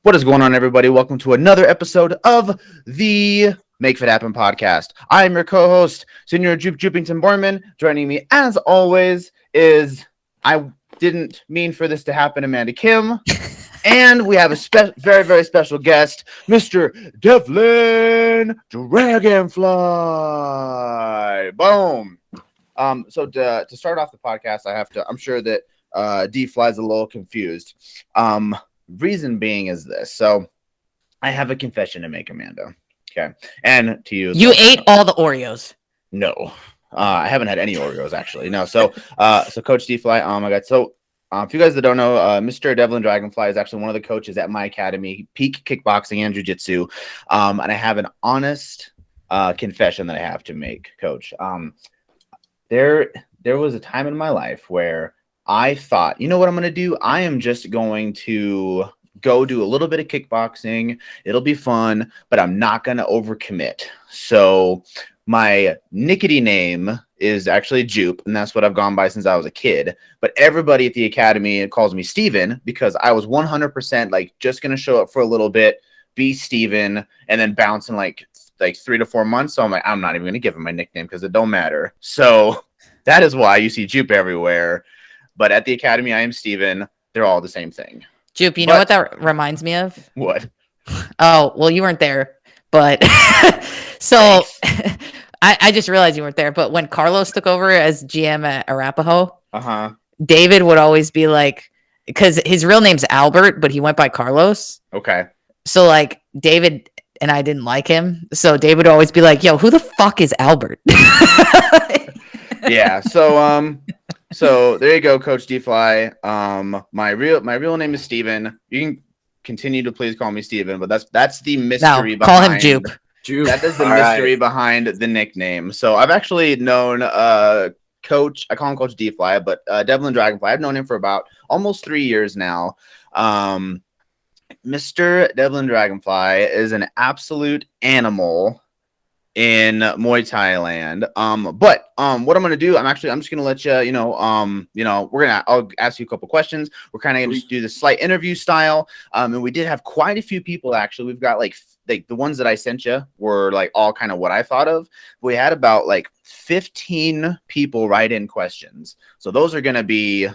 What is going on, everybody? Welcome to another episode of the Make Fit Happen podcast. I am your co-host, Senior Jupington Borman. Joining me, as always, is I didn't mean for this to happen, Amanda Kim. And we have a very, very special guest, Mr. Devlin Dragonfly. Boom. So to start off the podcast, I'm sure that D Fly's a little confused. Reason being is this. So I have a confession to make, Amanda. Okay. And to you. You ate all the Oreos. No. I haven't had any Oreos actually. No. So Coach D Fly, oh my God. So if you guys that don't know, Mr. Devlin Dragonfly is actually one of the coaches at my academy, Peak Kickboxing and Jiu-Jitsu. And I have an honest confession that I have to make, Coach. There was a time in my life where I thought, you know what I'm going to do? I am just going to go do a little bit of kickboxing. It'll be fun, but I'm not going to overcommit. So my nickety name is actually Jupe, and that's what I've gone by since I was a kid. But everybody at the academy calls me Steven because I was 100% like just going to show up for a little bit, be Steven, and then bounce in like 3 to 4 months. So I'm like, I'm not even going to give him my nickname because it don't matter. So that is why you see Jupe everywhere. But at the academy, I am Steven. They're all the same thing. Jupe, you know what that reminds me of? What? Oh, well, you weren't there. But so I just realized you weren't there. But when Carlos took over as GM at Arapahoe, David would always be like, because his real name's Albert, but he went by Carlos. Okay. So like David and I didn't like him. So David would always be like, yo, who the fuck is Albert? Yeah. So there you go, Coach D Fly. My real name is Steven. You can continue to please call me Steven, but that's the mystery behind. Call him Jupe. That is the mystery behind the nickname. So I've actually known Coach, I call him Coach D Fly, but Devlin Dragonfly. I've known him for about almost 3 years now. Mr. Devlin Dragonfly is an absolute animal in Muay Thai land. But what I'm gonna do, I'm just gonna let I'll ask you a couple questions. We're kind of gonna do the slight interview style. And we did have quite a few people actually. We've got like the ones that I sent you were like all kind of what I thought of. We had about like 15 people write in questions. So those are gonna be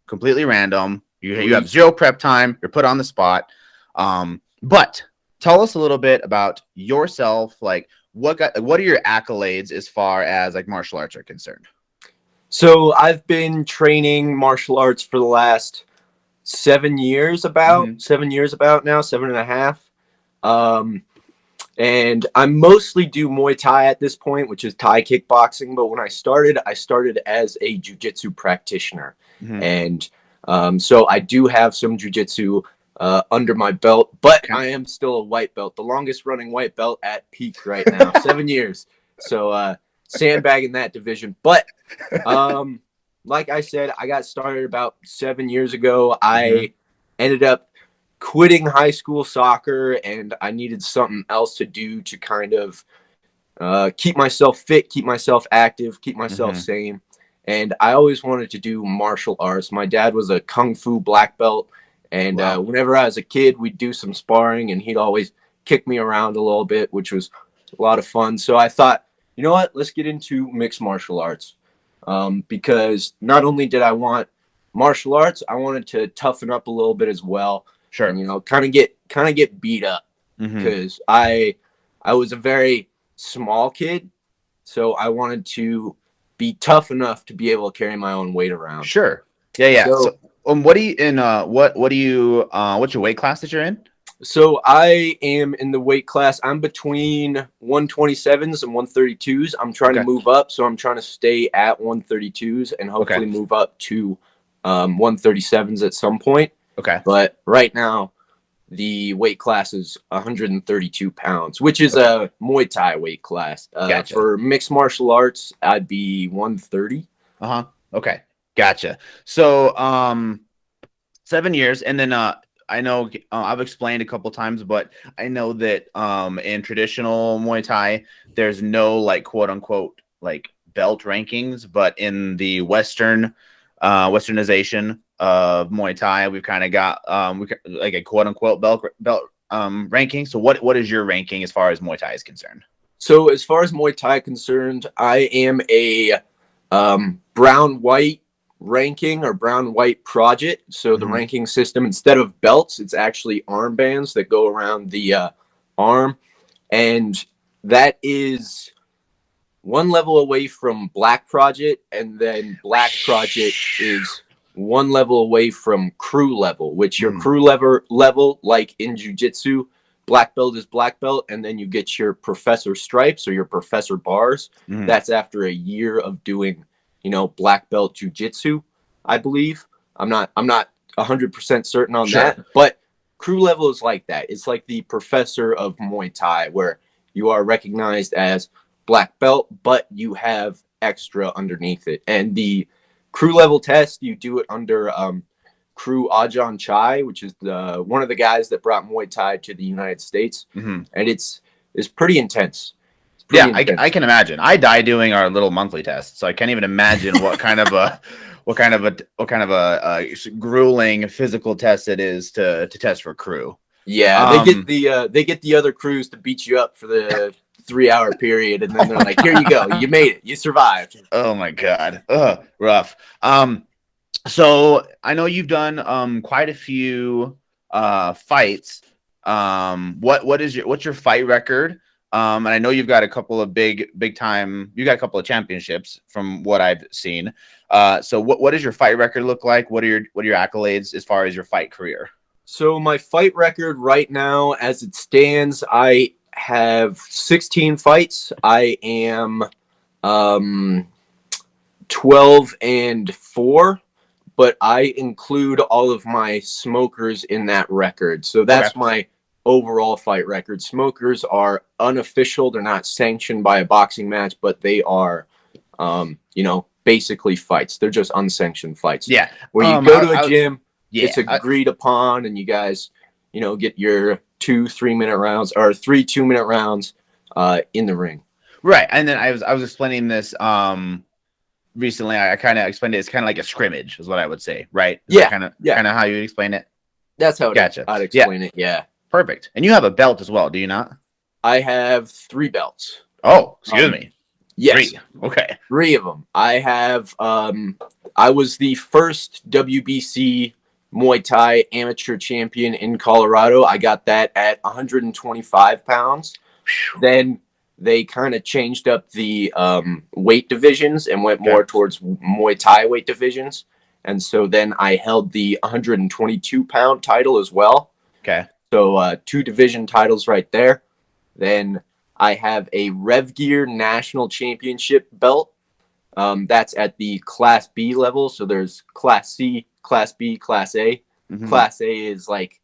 completely random. You have zero prep time. You're put on the spot. But tell us a little bit about yourself. Like, what are your accolades as far as like martial arts are concerned? So I've been training martial arts for the last 7 years, about 7.5. And I mostly do Muay Thai at this point, which is Thai kickboxing. But when I started as a jiu-jitsu practitioner. And so I do have some jiu-jitsu under my belt, but I am still a white belt, the longest running white belt at Peak right now, 7 years. So sandbagging that division. But like I said, I got started about 7 years ago. I ended up quitting high school soccer, and I needed something else to do to kind of keep myself fit, keep myself active, keep myself sane. And I always wanted to do martial arts. My dad was a kung fu black belt. And whenever I was a kid, we'd do some sparring, and he'd always kick me around a little bit, which was a lot of fun. So I thought, you know what, let's get into mixed martial arts. Because not only did I want martial arts, I wanted to toughen up a little bit as well. Sure. And, kind of get beat up. Because I was a very small kid, so I wanted to be tough enough to be able to carry my own weight around. Sure. Yeah. So what do you what's your weight class that you're in? So I am in the weight class. I'm between 127s and 132s. I'm trying to move up, so I'm trying to stay at 132s and hopefully move up to 137s at some point. Okay. But right now, the weight class is 132 pounds, which is a Muay Thai weight class. Gotcha. For mixed martial arts, I'd be 130. Okay. Gotcha. So, 7 years, and then I know I've explained a couple times, but I know that in traditional Muay Thai, there's no like quote unquote like belt rankings, but in the Westernization of Muay Thai. We've kind of got like a quote unquote belt ranking. So what is your ranking as far as Muay Thai is concerned? So as far as Muay Thai concerned, I am a brown-white ranking or brown-white project. So the ranking system, instead of belts, it's actually armbands that go around the arm. And that is one level away from black project. And then black project is one level away from crew level, which your crew level, like in jiu-jitsu, black belt is black belt, and then you get your professor stripes or your professor bars. That's after a year of doing, black belt jiu-jitsu, I believe. I'm not 100% certain on that, but crew level is like that. It's like the professor of Muay Thai, where you are recognized as black belt, but you have extra underneath it. And the crew level test, you do it under Crew Ajahn Chai, which is one of the guys that brought Muay Thai to the United States, and it's pretty intense. I can imagine. I die doing our little monthly test, so I can't even imagine what kind of a grueling physical test it is to test for crew. Yeah, they get the other crews to beat you up for the 3-hour period, and then they're like, "Here you go, you made it, you survived." Oh my god, rough. So I know you've done quite a few fights. What's your fight record? And I know you've got a couple of big time. You got a couple of championships from what I've seen. So what does your fight record look like? What are your accolades as far as your fight career? So my fight record right now, as it stands, I have 16 fights. I am 12-4, but I include all of my smokers in that record. So that's my overall fight record. Smokers are unofficial. They're not sanctioned by a boxing match, but they are, basically fights. They're just unsanctioned fights. Yeah. Where you go to a gym, it's agreed upon, and you guys, get your 2 3-minute rounds or 3 2-minute rounds in the ring. Right. And then I was explaining this recently. I kind of explained it. It's kind of like a scrimmage is what I would say. Right. Kind of how you explain it. That's how I'd explain it. Yeah. Perfect. And you have a belt as well, do you not? I have 3 belts. Oh, excuse me. Yes. 3. Okay. 3 of them. I have I was the first WBC Muay Thai amateur champion in Colorado. I got that at 125 pounds. Then they kind of changed up the weight divisions and went more towards Muay Thai weight divisions. And so then I held the 122-pound title as well. Okay. So 2 division titles right there. Then I have a Rev Gear National Championship belt. That's at the Class B level. So there's Class C, Class B, Class A. Class A is like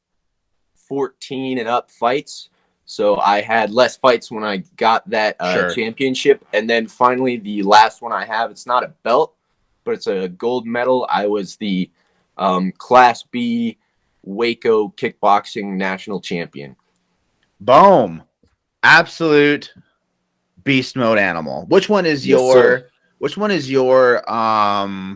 14 and up fights. So I had less fights when I got that championship. And then finally, the last one I have, it's not a belt, but it's a gold medal. I was the Class B Waco kickboxing national champion. Boom. Absolute beast mode animal. Which one is your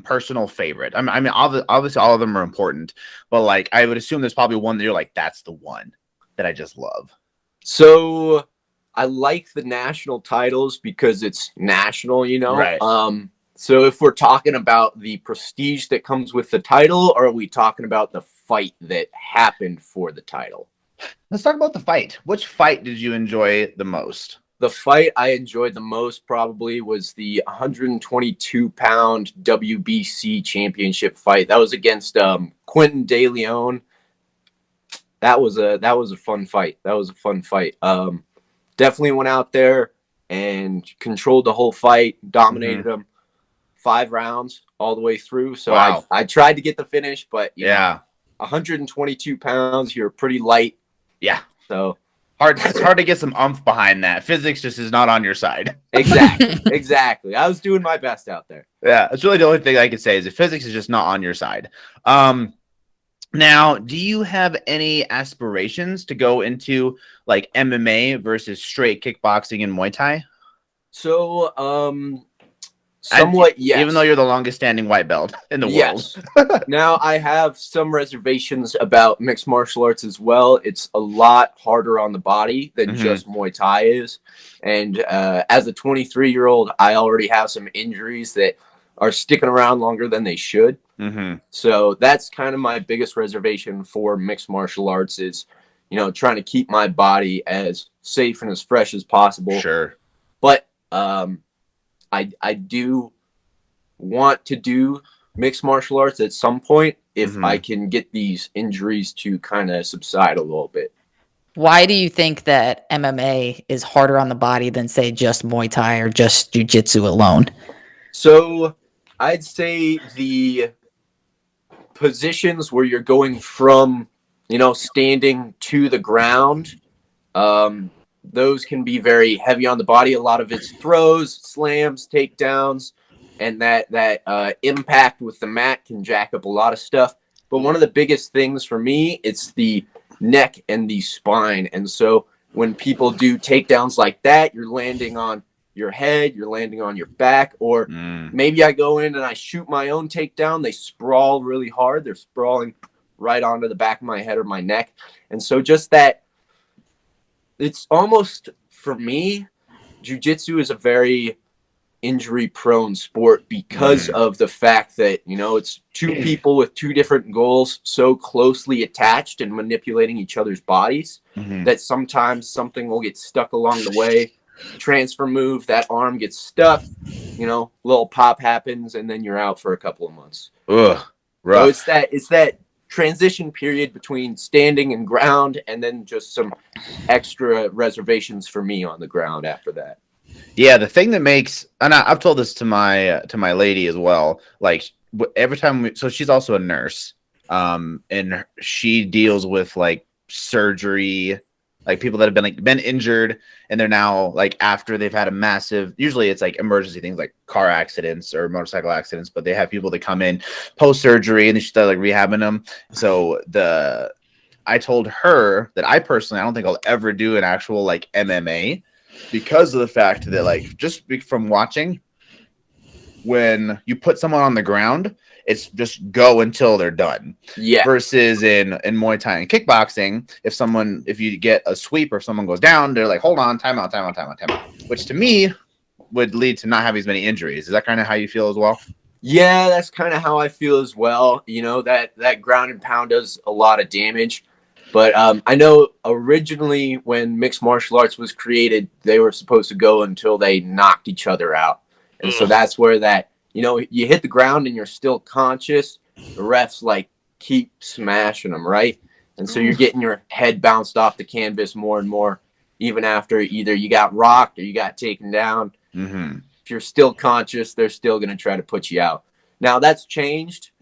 personal favorite? I mean, obviously all of them are important, but like I would assume there's probably one that you're like, that's the one that I just love. So I like the national titles because it's national, Right. So if we're talking about the prestige that comes with the title, or are we talking about the fight that happened for the title? Let's talk about the fight. Which fight did you enjoy the most? The fight I enjoyed the most probably was the 122-pound WBC championship fight. That was against Quentin De Leon. That was a fun fight. Definitely went out there and controlled the whole fight, dominated him 5 rounds all the way through. So I tried to get the finish, but 122 pounds, you're pretty light. Yeah. So it's hard to get some umph behind that. Physics just is not on your side. Exactly. I was doing my best out there. Yeah, it's really the only thing I could say is that physics is just not on your side. Now, do you have any aspirations to go into like MMA versus straight kickboxing and Muay Thai? So, Somewhat, yes. Even though you're the longest standing white belt in the yes. world. Now, I have some reservations about mixed martial arts as well. It's a lot harder on the body than just Muay Thai is. And as a 23-year-old, I already have some injuries that are sticking around longer than they should. So that's kind of my biggest reservation for mixed martial arts is, you know, trying to keep my body as safe and as fresh as possible. Sure. But I do want to do mixed martial arts at some point if I can get these injuries to kind of subside a little bit. Why do you think that MMA is harder on the body than, say, just Muay Thai or just jiu-jitsu alone? So I'd say the positions where you're going from, you know, standing to the ground, those can be very heavy on the body. A lot of it's throws, slams, takedowns, and that impact with the mat can jack up a lot of stuff. But one of the biggest things for me, it's the neck and the spine. And so when people do takedowns like that, you're landing on your head, you're landing on your back, or maybe I go in and I shoot my own takedown. They sprawl really hard. They're sprawling right onto the back of my head or my neck. And so just that, it's almost, for me, jiu-jitsu is a very injury-prone sport because of the fact that, you know, it's two people with two different goals so closely attached and manipulating each other's bodies that sometimes something will get stuck along the way. Transfer move, that arm gets stuck, you know, little pop happens, and then you're out for a couple of months. Ugh, rough. So it's that transition period between standing and ground, and then just some extra reservations for me on the ground after that. Yeah, the thing that makes, and I've told this to my lady as well. Like every time, so she's also a nurse, and she deals with like surgery, like people that have been injured, and they're now like after they've had a massive. Usually, it's like emergency things like car accidents or motorcycle accidents, but they have people that come in post surgery and they start like rehabbing them. So I told her that I don't think I'll ever do an actual like MMA. Because of the fact that, like, just from watching, when you put someone on the ground, it's just go until they're done. Yeah. Versus in Muay Thai and kickboxing, if you get a sweep or someone goes down, they're like, hold on, time out. Which to me would lead to not having as many injuries. Is that kind of how you feel as well? Yeah, that's kind of how I feel as well. You know, that ground and pound does a lot of damage. But I know originally when mixed martial arts was created, they were supposed to go until they knocked each other out. And so that's where that, you know, you hit the ground and you're still conscious. The refs like keep smashing them, right? And so you're getting your head bounced off the canvas more and more, even after either you got rocked or you got taken down. If you're still conscious, they're still going to try to put you out. Now that's changed,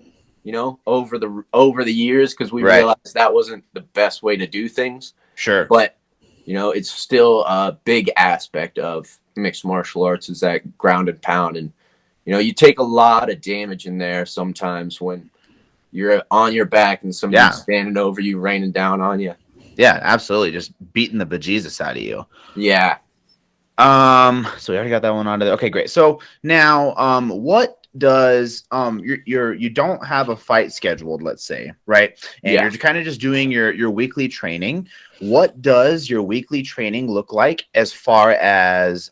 you know, over the years, because we realized that wasn't the best way to do things. Sure. But, you know, it's still a big aspect of mixed martial arts is that ground and pound. And, you know, you take a lot of damage in there sometimes when you're on your back and somebody's standing over you, raining down on you. Yeah, absolutely. Just beating the bejesus out of you. Yeah. So we already got that one out of there. Okay, great. So now, what does you don't have a fight scheduled, let's say, right? And you're kind of just doing your weekly training. What does your weekly training look like as far as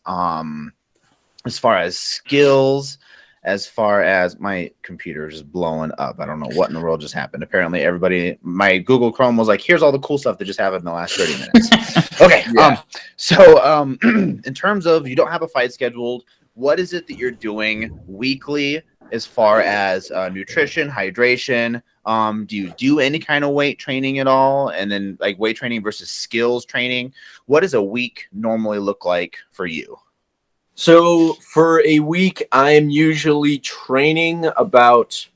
skills, as far as my computer is just blowing up. I don't know what in the world just happened. Apparently my Google Chrome was like, here's all the cool stuff that just happened in the last 30 minutes. Okay. So in terms of, you don't have a fight scheduled, what is it that you're doing weekly as far as nutrition, hydration? Do you do any kind of weight training at all? And then like weight training versus skills training, what does a week normally look like for you? So for a week, I'm usually training about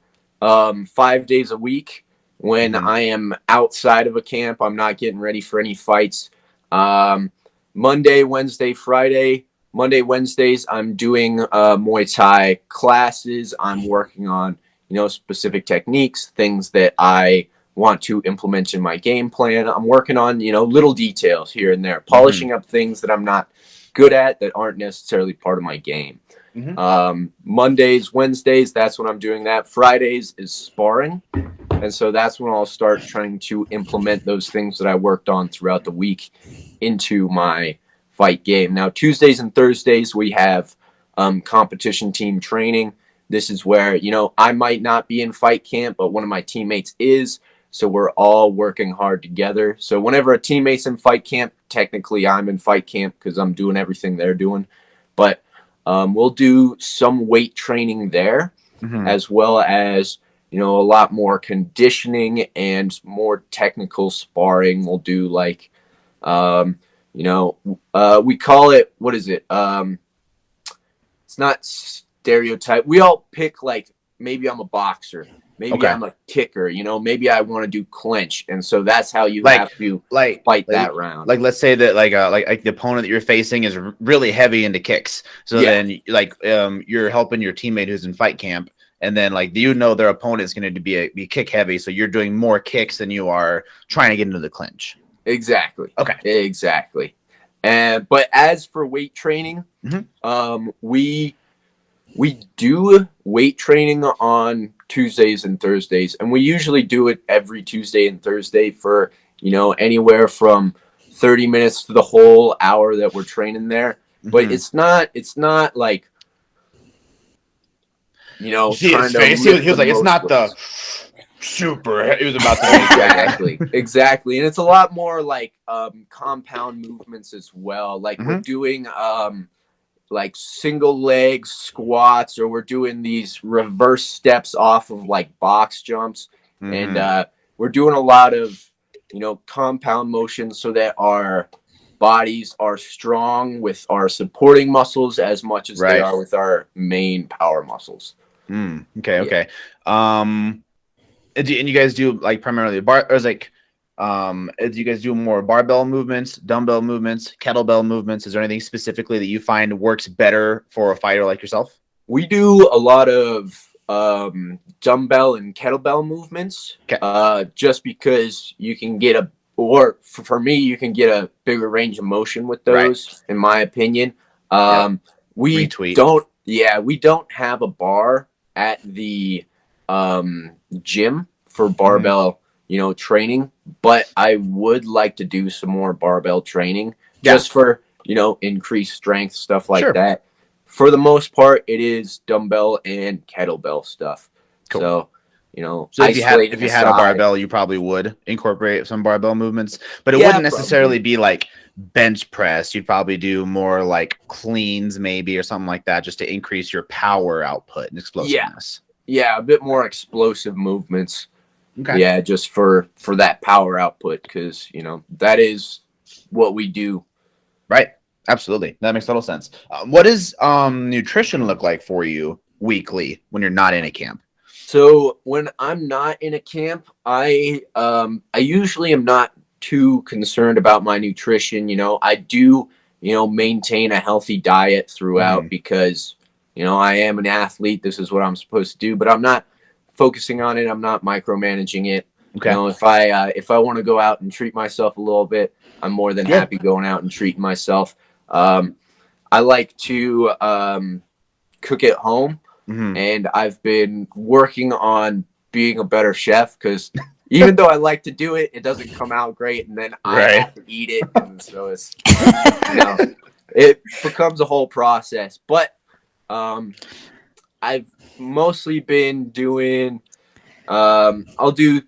5 days a week. When I am outside of a camp, I'm not getting ready for any fights. Monday, Wednesday, Friday. Monday, Wednesdays, I'm doing Muay Thai classes. I'm working on, you know, specific techniques, things that I want to implement in my game plan. I'm working on, you know, little details here and there, polishing up things that I'm not good at that aren't necessarily part of my game. Mondays, Wednesdays, that's when I'm doing that. Fridays is sparring. And so that's when I'll start trying to implement those things that I worked on throughout the week into my fight game. Now, Tuesdays and Thursdays, we have competition team training. This is where, I might not be in fight camp, but one of my teammates is. So we're all working hard together. So whenever a teammate's in fight camp, technically I'm in fight camp because I'm doing everything they're doing. But we'll do some weight training there, as well as, a lot more conditioning and more technical sparring. We'll do like, we call it, what is it? It's not stereotype. We all pick, like, maybe I'm a boxer. Maybe I'm a kicker, maybe I want to do clinch. And so that's how you have to fight that round. Like, let's say that like the opponent that you're facing is really heavy into kicks. So then you're helping your teammate who's in fight camp. And then their opponent is going to be kick heavy. So you're doing more kicks than you are trying to get into the clinch. Exactly. Okay. Exactly. But as for weight training, we do weight training on Tuesdays and Thursdays, and we usually do it every Tuesday and Thursday for, anywhere from 30 minutes to the whole hour that we're training there. But it's not like, See his face? He was like, it's not the super. It was about to exactly. And it's a lot more like compound movements as well. Like we're doing like single leg squats, or we're doing these reverse steps off of like box jumps. And we're doing a lot of, compound motions so that our bodies are strong with our supporting muscles as much as they are with our main power muscles. Okay. And you guys do like primarily bar, or is like, do you guys do more barbell movements, dumbbell movements, kettlebell movements? Is there anything specifically that you find works better for a fighter like yourself? We do a lot of dumbbell and kettlebell movements, just because you can get for me, you can get a bigger range of motion with those, in my opinion. We don't have a bar at the gym for barbell training, but I would like to do some more barbell training just for increased strength, stuff like that. For the most part, it is dumbbell and kettlebell stuff. So if you had a barbell, you probably would incorporate some barbell movements, but it wouldn't necessarily be like bench press. You'd probably do more like cleans maybe, or something like that, just to increase your power output and explosiveness. A bit more explosive movements. Yeah, just for that power output, because that is what we do. Right. Absolutely. That makes total sense. What does nutrition look like for you weekly when you're not in a camp? So when I'm not in a camp, I usually am not too concerned about my nutrition. I do maintain a healthy diet throughout, because I am an athlete. This is what I'm supposed to do, but I'm not focusing on it. I'm not micromanaging it. If I want to go out and treat myself a little bit, I'm more than happy going out and treating myself. I like to cook at home, and I've been working on being a better chef, because even though I like to do it, it doesn't come out great, and then I have to eat it, and so it's it becomes a whole process. But I've mostly been doing I'll do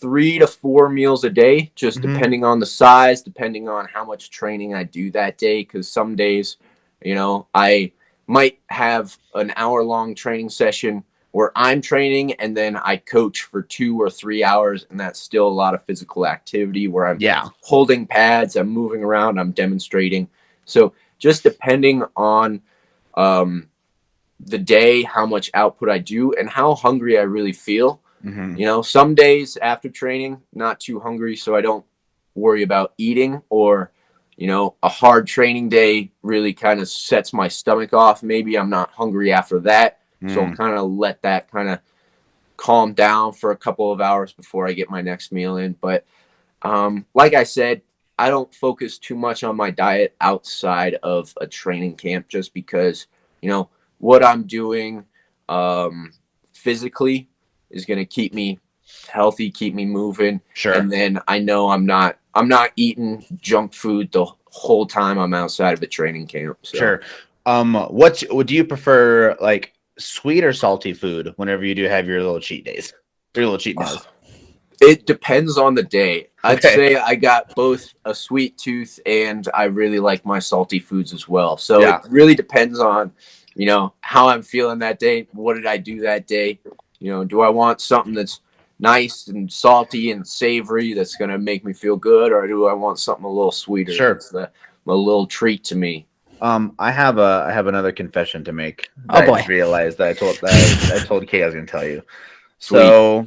3 to 4 meals a day, just depending on the size, depending on how much training I do that day. Because some days, I might have an hour-long training session where I'm training, and then I coach for 2 or 3 hours, and that's still a lot of physical activity where I'm holding pads, I'm moving around, I'm demonstrating. So just depending on the day, how much output I do, and how hungry I really feel. Some days after training, not too hungry, so I don't worry about eating, or a hard training day really kind of sets my stomach off. Maybe I'm not hungry after that, so I'll kind of let that kind of calm down for a couple of hours before I get my next meal in. But like I said, I don't focus too much on my diet outside of a training camp, just because what I'm doing physically is going to keep me healthy, keep me moving. Sure. And then I know I'm not eating junk food the whole time I'm outside of the training camp. So. Sure. What do you prefer, like sweet or salty food whenever you do have your little cheat days, your little cheat meals? It depends on the day. I'd say I got both a sweet tooth and I really like my salty foods as well. So it really depends on, how I'm feeling that day. What did I do that day? Do I want something that's nice and salty and savory that's going to make me feel good, or do I want something a little sweeter? Sure. That's a little treat to me. I have another confession to make. Oh boy. I just realized that I told Kay I was going to tell you. Sweet. So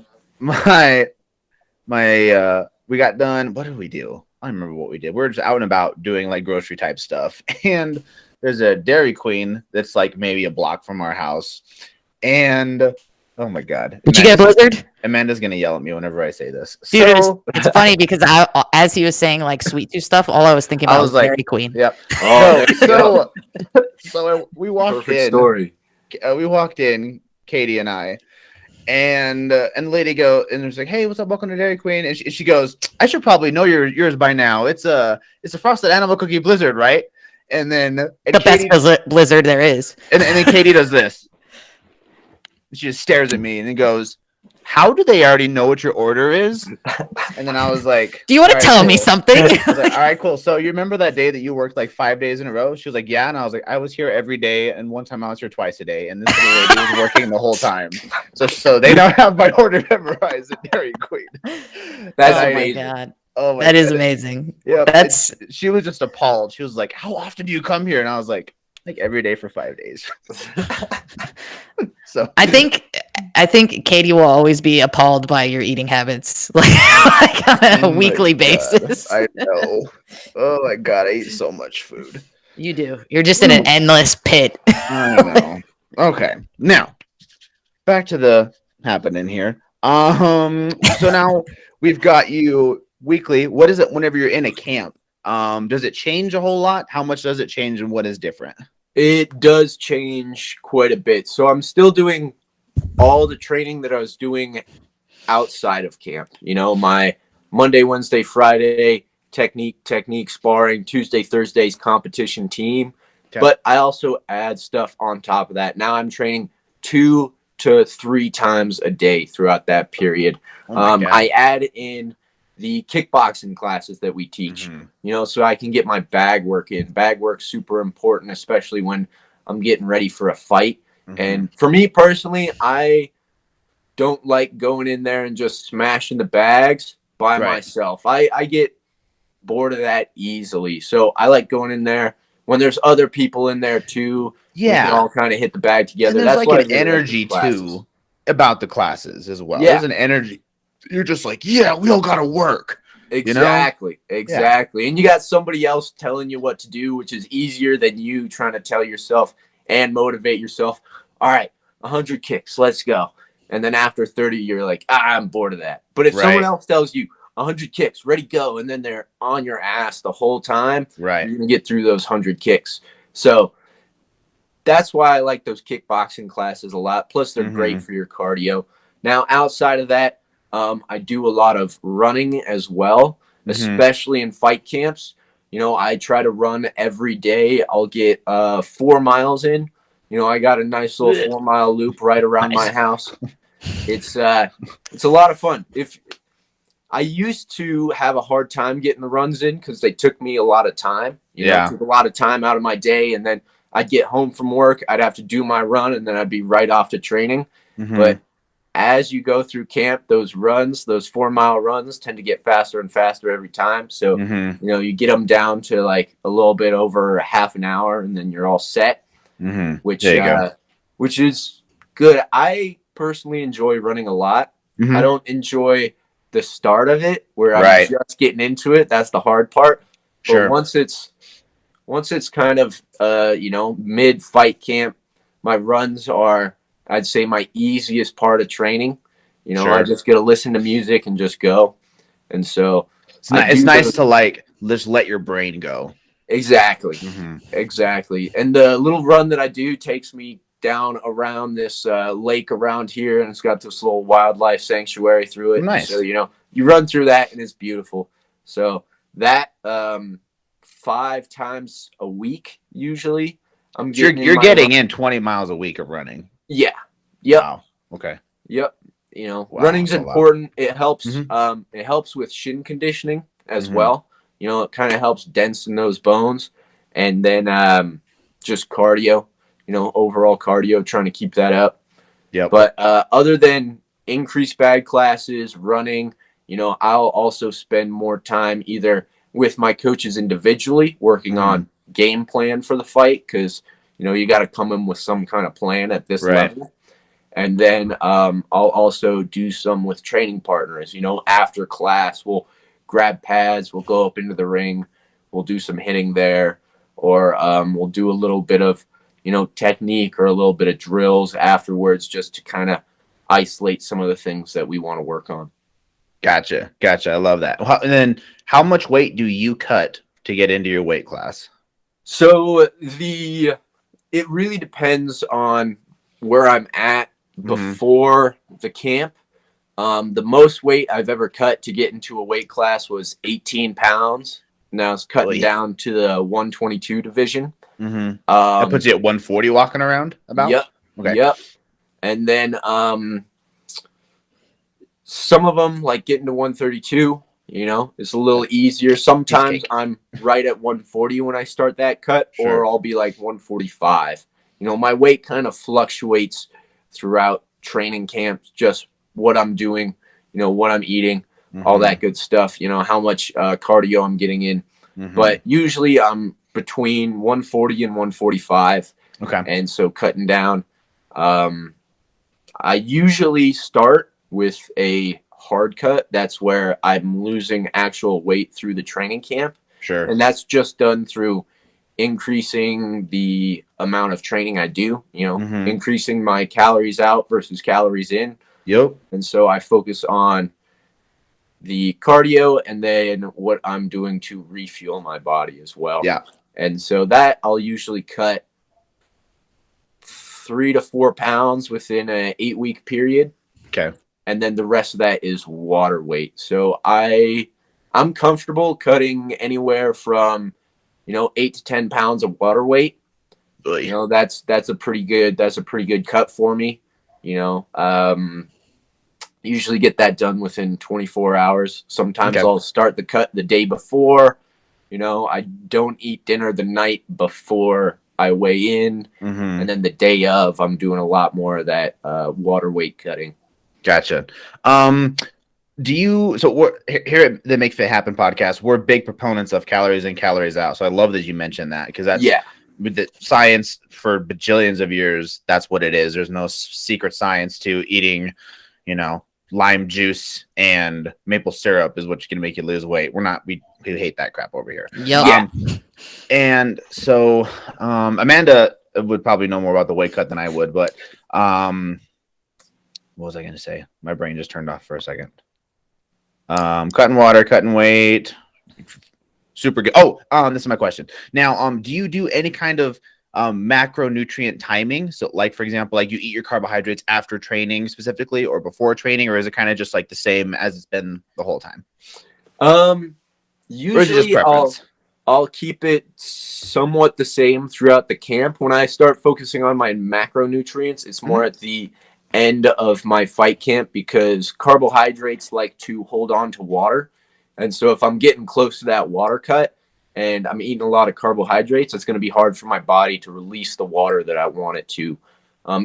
we got done. What did we do? I don't remember what we did. We're just out and about doing like grocery type stuff. And there's a Dairy Queen that's like maybe a block from our house. And oh my God. Did you get a Blizzard? Amanda's going to yell at me whenever I say this. Dude, so, it's funny because as he was saying like sweet tooth stuff, all I was thinking about was like, Dairy Queen. Yep. So we walked in. Story. We walked in, Katie and I. And the lady there's like, hey, what's up? Welcome to Dairy Queen. And she goes, I should probably know yours by now. It's a frosted animal cookie Blizzard, right? And then the best Blizzard there is. And then Katie does this. She just stares at me and then goes, how do they already know what your order is? And then I was like, do you want to tell me something? I was like, all right, cool. So you remember that day that you worked like 5 days in a row? She was like, yeah. And I was like, I was here every day. And one time I was here twice a day. And this little lady was working the whole time. So they don't have my order memorized at Dairy Queen. That's amazing. My God. Oh my God. is amazing. Yeah. She was just appalled. She was like, how often do you come here? And I was like every day for 5 days. So I think Katie will always be appalled by your eating habits, like on a weekly basis. I know. Oh my God, I eat so much food. You do. You're just in an endless pit. I know. Okay, now back to the happening here. So now we've got you weekly. What is it whenever you're in a camp? Does it change a whole lot? How much does it change, and what is different? It does change quite a bit. So I'm still doing all the training that I was doing outside of camp. My Monday, Wednesday, Friday technique sparring, Tuesday, Thursdays competition team. Okay. But I also add stuff on top of that. Now I'm training 2 to 3 times a day throughout that period. I add in the kickboxing classes that we teach, so I can get my bag work in. Bag work's super important, especially when I'm getting ready for a fight. And for me personally, I don't like going in there and just smashing the bags by myself. I get bored of that easily. So I like going in there when there's other people in there too. Yeah. We can all kind of hit the bag together. And there's like an energy too about the classes as well. Yeah. There's an energy. You're just like, yeah, we all got to work. Exactly. Yeah. And you got somebody else telling you what to do, which is easier than you trying to tell yourself and motivate yourself. All right, 100 kicks, let's go. And then after 30, you're like, I'm bored of that. But if someone else tells you 100 kicks, ready, go, and then they're on your ass the whole time, you're going to get through those 100 kicks. So that's why I like those kickboxing classes a lot. Plus, they're great for your cardio. Now, outside of that, I do a lot of running as well, especially in fight camps. I try to run every day. I'll get 4 miles in. I got a nice little 4-mile loop right around my house. It's a lot of fun. If I used to have a hard time getting the runs in because they took me a lot of time. It took a lot of time out of my day, and then I'd get home from work, I'd have to do my run, and then I'd be right off to training. But as you go through camp, those 4-mile runs tend to get faster and faster every time. So, you get them down to like a little bit over half an hour, and then you're all set, which is good. I personally enjoy running a lot. I don't enjoy the start of it where I'm just getting into it. That's the hard part. But once it's kind of, mid fight camp, my runs are, I'd say, my easiest part of training. I just get to listen to music and just go. And so it's nice to like just let your brain go. Exactly. Exactly. And the little run that I do takes me down around this lake around here, and it's got this little wildlife sanctuary through it. Nice. So, you run through that, and it's beautiful. So that 5 times a week, usually, I'm getting You're getting in 20 miles a week of running. Yeah. Yep. Wow. Okay. Yep. Running's important. It helps. Mm-hmm. It helps with shin conditioning as Mm-hmm. well. It kind of helps densen those bones, and then just cardio. Overall cardio, trying to keep that up. Yep. But other than increased bag classes, running, I'll also spend more time either with my coaches individually, working on game plan for the fight, because you got to come in with some kind of plan at this level. And then I'll also do some with training partners. After class, we'll grab pads, we'll go up into the ring, we'll do some hitting there, or we'll do a little bit of technique or a little bit of drills afterwards, just to kind of isolate some of the things that we want to work on. Gotcha. I love that. And then how much weight do you cut to get into your weight class? So it really depends on where I'm at before the camp. The most weight I've ever cut to get into a weight class was 18 pounds. Now it's cutting down to the 122 division. That puts you at 140 walking around about? Yep. Okay. Yep. And then some of them, like getting to 132, it's a little easier. Sometimes I'm right at 140 when I start that cut, or I'll be like 145. My weight kind of fluctuates throughout training camps, just what I'm doing, what I'm eating, all that good stuff, how much cardio I'm getting in. But usually I'm between 140 and 145. Okay. And so cutting down, I usually start with a hard cut. That's where I'm losing actual weight through the training camp. Sure. And that's just done through increasing the amount of training I do, increasing my calories out versus calories in. Yep. And so I focus on the cardio and then what I'm doing to refuel my body as well. Yeah. And so that I'll usually cut 3 to 4 pounds within an 8-week period. Okay. And then the rest of that is water weight. So I'm comfortable cutting anywhere from 8 to 10 pounds of water weight. That's a pretty good cut for me. Usually get that done within 24 hours. Sometimes I'll start the cut the day before. I don't eat dinner the night before I weigh in. And then the day of, I'm doing a lot more of that water weight cutting. Gotcha. We're here at the Make Fit Happen podcast, we're big proponents of calories in, calories out. So I love that you mentioned that, because that's with the science for bajillions of years. That's what it is. There's no secret science to eating, lime juice and maple syrup is what's going to make you lose weight. We hate that crap over here. Yep. And so Amanda would probably know more about the weight cut than I would, but what was I going to say? My brain just turned off for a second. Cutting water, cutting weight, super good. This is my question. Now, do you do any kind of macronutrient timing? So, like, for example, like you eat your carbohydrates after training specifically, or before training, or is it kind of just like the same as it's been the whole time? Usually I'll keep it somewhat the same throughout the camp. When I start focusing on my macronutrients, it's more at the end of my fight camp, because carbohydrates like to hold on to water. And so if I'm getting close to that water cut and I'm eating a lot of carbohydrates, it's going to be hard for my body to release the water that I want it to.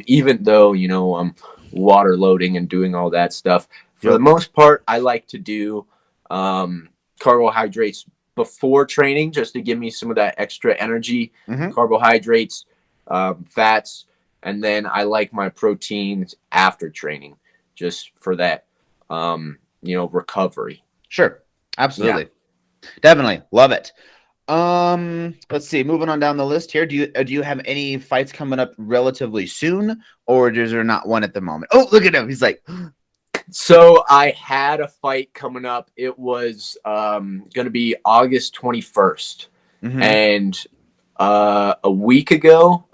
Even though, I'm water loading and doing all that stuff. For the most part, I like to do carbohydrates before training, just to give me some of that extra energy, carbohydrates, fats. And then I like my proteins after training, just for that, recovery. Sure. Absolutely. Yeah. Definitely. Love it. Let's see. Moving on down the list here. Do you have any fights coming up relatively soon, or is there not one at the moment? Oh, look at him. He's like, so I had a fight coming up. It was going to be August 21st. And a week ago,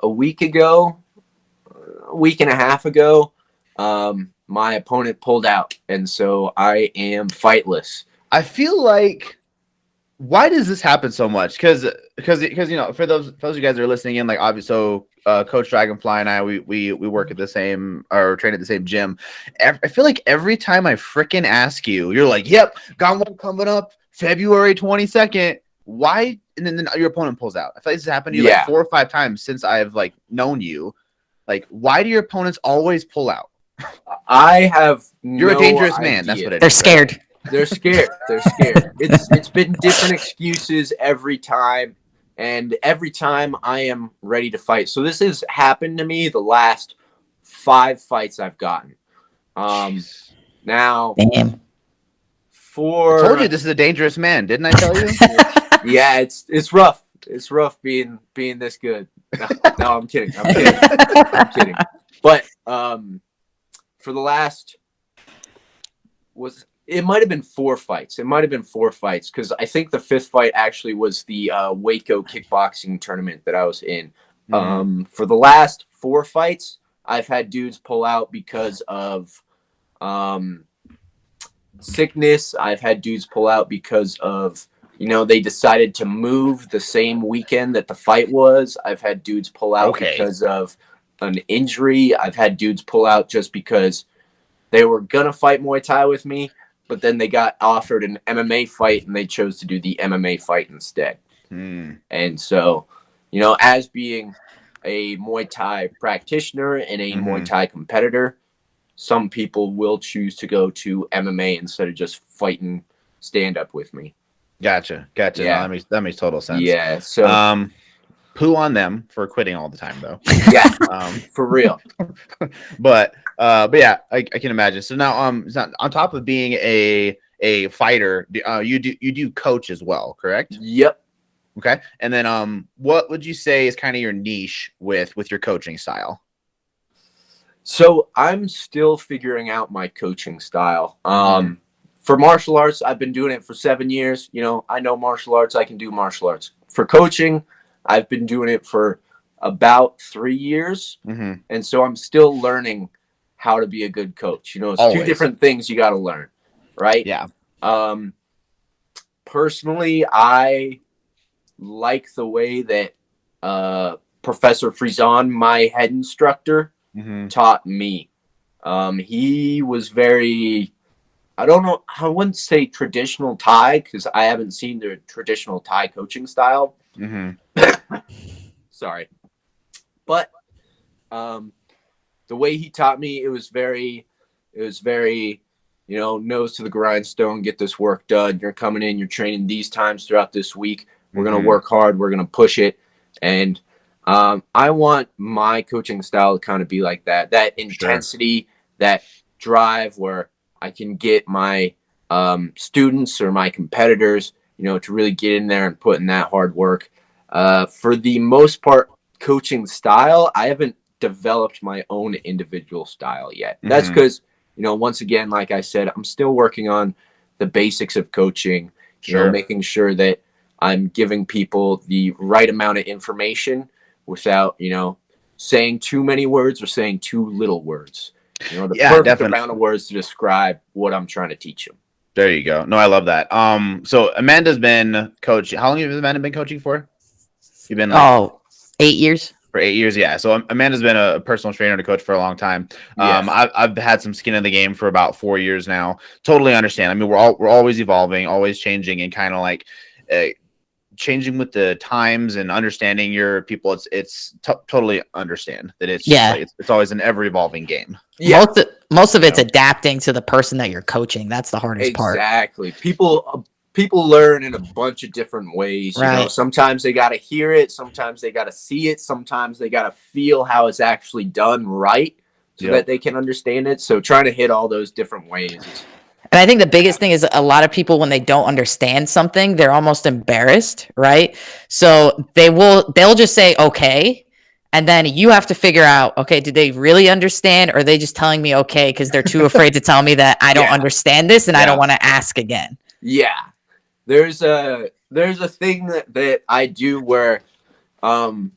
week and a half ago, my opponent pulled out, and so I am fightless. I feel like, why does this happen so much? Because you know, for those of you guys that are listening in, like obviously, so Coach Dragonfly and I, we work at the same, or train at the same gym. I feel like every time I freaking ask you, you're like, "Yep, got one coming up February 22nd." Why? And then your opponent pulls out. I feel like this has happened to you like 4 or 5 times since I've like known you. Like, why do your opponents always pull out? I have You're no a dangerous idea. man. That's what it They're is. scared. They're scared. They're scared. It's been different excuses every time, and every time I am ready to fight. So this has happened to me the last 5 fights I've gotten. Now, Damn. I told you this is a dangerous man, didn't I tell you? Yeah, it's rough. It's rough being this good. No, I'm kidding. I'm kidding. But for the last it might have been 4 fights. It might have been 4 fights because I think the 5th fight actually was the Waco kickboxing tournament that I was in. For the last 4 fights, I've had dudes pull out because of sickness. I've had dudes pull out because of, they decided to move the same weekend that the fight was. I've had dudes pull out because of an injury. I've had dudes pull out just because they were going to fight Muay Thai with me, but then they got offered an MMA fight and they chose to do the MMA fight instead. And so, as being a Muay Thai practitioner and a Muay Thai competitor, some people will choose to go to MMA instead of just fighting stand-up with me. Gotcha. Yeah. No, that makes total sense. Yeah. So, poo on them for quitting all the time, though. Yeah. For real. But yeah, I can imagine. So now, on top of being a fighter, you do coach as well, correct? Yep. Okay. And then, what would you say is kind of your niche with your coaching style? So I'm still figuring out my coaching style. For martial arts, I've been doing it for 7 years. I know martial arts. I can do martial arts. For coaching, I've been doing it for about 3 years. And so I'm still learning how to be a good coach. It's Always. 2 different things you got to learn, right? Yeah. Personally, I like the way that Professor Frizon, my head instructor, taught me. He was very, I don't know, I wouldn't say traditional Thai because I haven't seen the traditional Thai coaching style. Sorry. But the way he taught me, it was very, nose to the grindstone, get this work done. You're coming in, you're training these times throughout this week. We're going to work hard. We're going to push it. And I want my coaching style to kind of be like that intensity, that drive where I can get my students or my competitors, to really get in there and put in that hard work. For the most part, coaching style, I haven't developed my own individual style yet. That's because, once again, like I said, I'm still working on the basics of coaching, making sure that I'm giving people the right amount of information without, saying too many words or saying too little words. The perfect amount of words to describe what I'm trying to teach them. There you go. No, I love that. So Amanda's been coaching. How long have Amanda been coaching for? You've been 8 years. For 8 years, yeah. So Amanda's been a personal trainer to coach for a long time. Yes. I've had some skin in the game for about 4 years now. Totally understand. I mean, we're always evolving, always changing, and kind of like changing with the times and understanding your people. It's totally understand that it's it's always an ever evolving game. Yeah. Most of it's adapting to the person that you're coaching. That's the hardest part. Exactly. People learn in a bunch of different ways. Right. Sometimes they got to hear it. Sometimes they got to see it. Sometimes they got to feel how it's actually done right so that they can understand it. So trying to hit all those different ways. And I think the biggest thing is a lot of people, when they don't understand something, they're almost embarrassed, right? So they'll just say, okay. And then you have to figure out, okay, did they really understand? Or are they just telling me okay because they're too afraid to tell me that I don't understand this and I don't want to ask again? Yeah. There's a thing that I do where I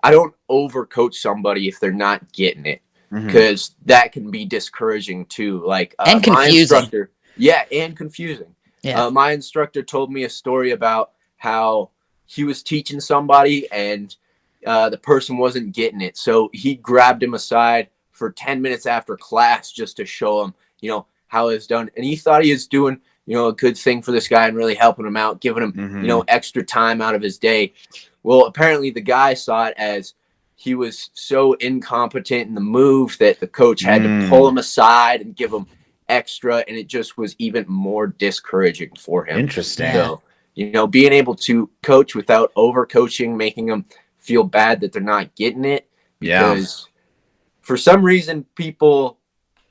don't overcoach somebody if they're not getting it, Mm-hmm. because that can be discouraging too. Like and my confusing. instructor, yeah, and confusing. Yeah. My instructor told me a story about how he was teaching somebody and the person wasn't getting it. So he grabbed him aside for 10 minutes after class just to show him, you know, how it's done. And he thought he was doing, you know, a good thing for this guy and really helping him out, giving him, Mm-hmm. you know, extra time out of his day. Well, apparently the guy saw it as he was so incompetent in the move that the coach had to pull him aside and give him extra, and it just was even more discouraging for him. Interesting. So, you know, being able to coach without over coaching, making them feel bad that they're not getting it, because for some reason people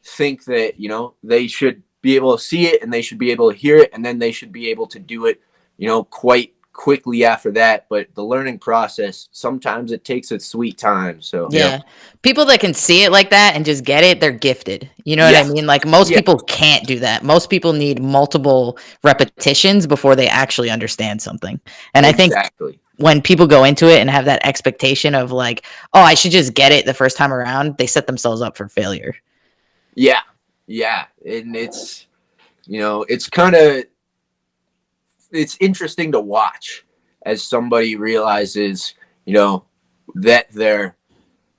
think that, you know, they should be able to see it and they should be able to hear it, and then they should be able to do it, you know, quite quickly after that. But the learning process, sometimes it takes its sweet time. So yeah, people that can see it like that and just get it, they're gifted. You know what I mean? Like most people can't do that. Most people need multiple repetitions before they actually understand something. And I think when people go into it and have that expectation of like, oh, I should just get it the first time around, they set themselves up for failure. Yeah. And it's, you know, it's interesting to watch as somebody realizes, you know, that they're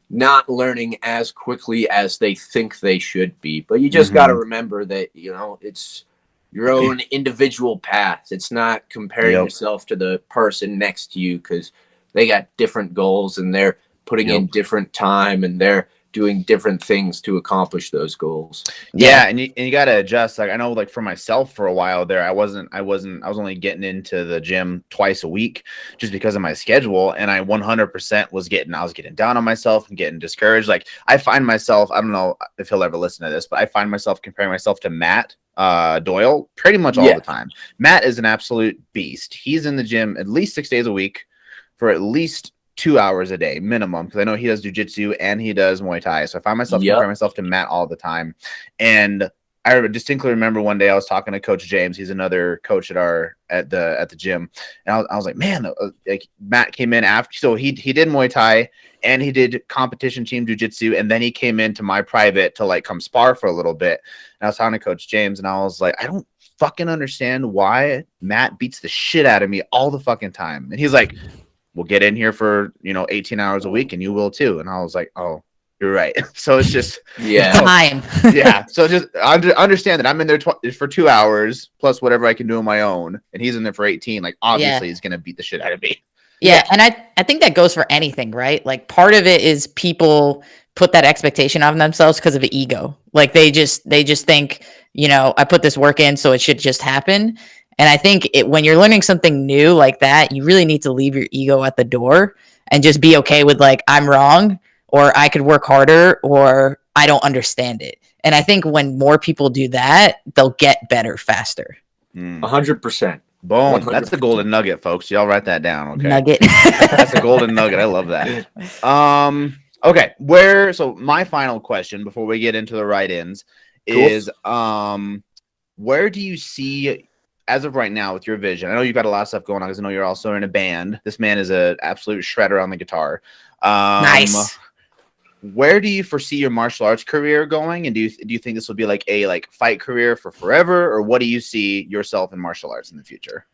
not learning as quickly as they think they should be. But you just got to remember that, you know, it's your own individual path. It's not comparing yourself to the person next to you, because they got different goals and they're putting in different time and they're doing different things to accomplish those goals. Yeah. And you got to adjust. Like, I know, like for myself for a while there, I was only getting into the gym twice a week just because of my schedule. And I 100% was getting down on myself and getting discouraged. Like, I find myself, I don't know if he'll ever listen to this, but I find myself comparing myself to Matt Doyle pretty much all the time. Matt is an absolute beast. He's in the gym at least 6 days a week for at least 2 hours a day minimum, because I know he does jujitsu and he does Muay Thai. So I find myself comparing myself to Matt all the time. And I distinctly remember one day I was talking to Coach James. He's another coach at the gym, and I was like, man, like Matt came in after, so he did Muay Thai and he did competition team jujitsu, and then he came into my private to like come spar for a little bit. And I was talking to Coach James, and I was like, I don't fucking understand why Matt beats the shit out of me all the fucking time. And he's like, we'll get in here for, you know, 18 hours a week and you will too. And I was like, oh, you're right. So it's just time. So just understand that I'm in there for 2 hours plus whatever I can do on my own, and he's in there for 18. Like, obviously he's gonna beat the shit out of me. And I think that goes for anything, right? Like, part of it is people put that expectation on themselves because of ego. Like they just think, you know, I put this work in, so it should just happen. And I think when you're learning something new like that, you really need to leave your ego at the door and just be okay with like, I'm wrong, or I could work harder, or I don't understand it. And I think when more people do that, they'll get better faster. 100%. Boom. 100%. That's the golden nugget, folks. Y'all write that down. Okay. Nugget. That's a golden nugget. I love that. Okay. So my final question before we get into the write-ins is, where do you see, as of right now, with your vision? I know you've got a lot of stuff going on because I know you're also in a band. This man is an absolute shredder on the guitar. Nice. Where do you foresee your martial arts career going? And do you think this will be like a fight career for forever, or what do you see yourself in martial arts in the future?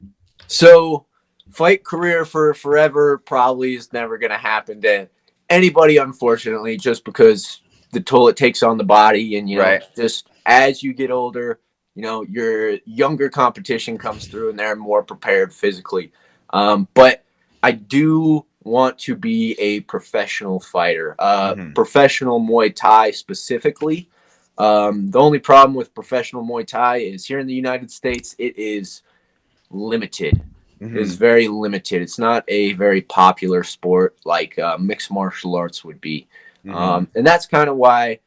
So, fight career for forever probably is never going to happen to anybody, unfortunately, just because the toll it takes on the body, and you know, just as you get older, you know, your younger competition comes through and they're more prepared physically. But I do want to be a professional fighter, professional Muay Thai specifically. The only problem with professional Muay Thai is here in the United States, it is limited. It is very limited. It's not a very popular sport like mixed martial arts would be. And that's kind of why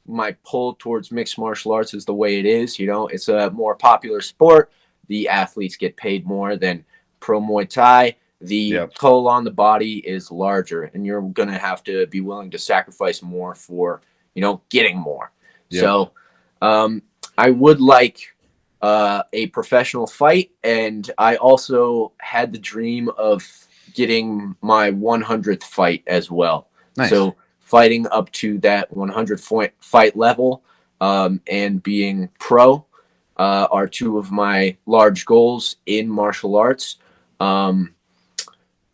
my pull towards mixed martial arts is the way it is. You know, it's a more popular sport. The athletes get paid more than pro Muay Thai. The toll on the body is larger, and you're going to have to be willing to sacrifice more for, you know, getting more. So I would like a professional fight, and I also had the dream of getting my 100th fight as well. Nice. So fighting up to that 100 fight level and being pro are two of my large goals in martial arts.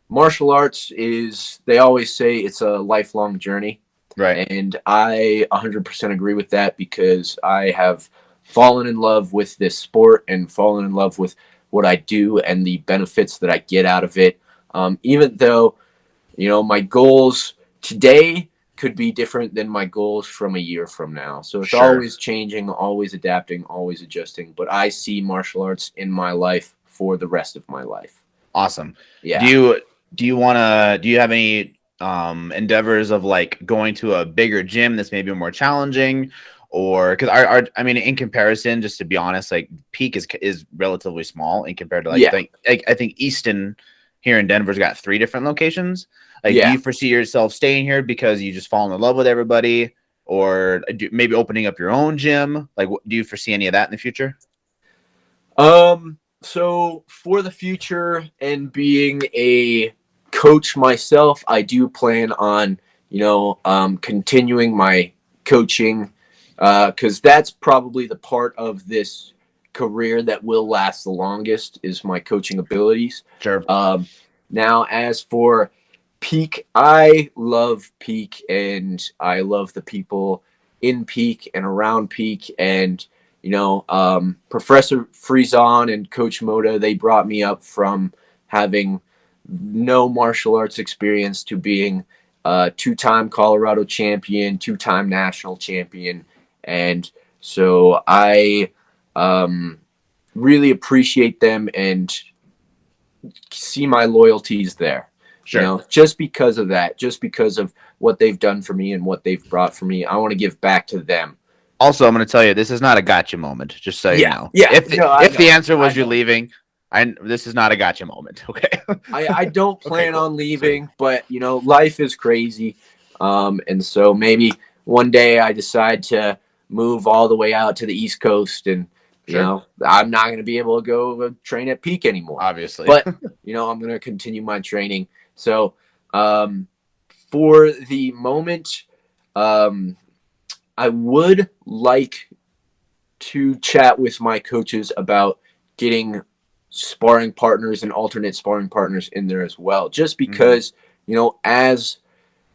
Martial arts is, they always say it's a lifelong journey. Right. And I 100% agree with that, because I have fallen in love with this sport and fallen in love with what I do and the benefits that I get out of it. Even though, my goals today could be different than my goals from a year from now. So it's always changing, always adapting, always adjusting. But I see martial arts in my life for the rest of my life. Awesome. Yeah. Do you have any endeavors of like going to a bigger gym that's maybe more challenging? Or because I mean, in comparison, just to be honest, like Peak is relatively small in compared to I think Easton here in Denver's got 3 different locations. Like, do you foresee yourself staying here because you just fall in love with everybody, or maybe opening up your own gym? Like, do you foresee any of that in the future? So for the future and being a coach myself, I do plan on, continuing my coaching, because that's probably the part of this career that will last the longest, is my coaching abilities. Sure. Now, as for Peak, I love Peak, and I love the people in Peak and around Peak, and Professor Friesen and Coach Moda, they brought me up from having no martial arts experience to being a 2-time Colorado champion, 2-time national champion. And so I really appreciate them and see my loyalties there. Sure. Just because of that, just because of what they've done for me and what they've brought for me, I want to give back to them. Also, I'm going to tell you, this is not a gotcha moment, just so you know. Yeah. If the answer was you're leaving, this is not a gotcha moment. Okay. I don't plan on leaving, but life is crazy. And so maybe one day I decide to move all the way out to the East Coast, and I'm not going to be able to go train at Peak anymore. Obviously. But I'm going to continue my training. So for the moment, I would like to chat with my coaches about getting sparring partners and alternate sparring partners in there as well. Just because, as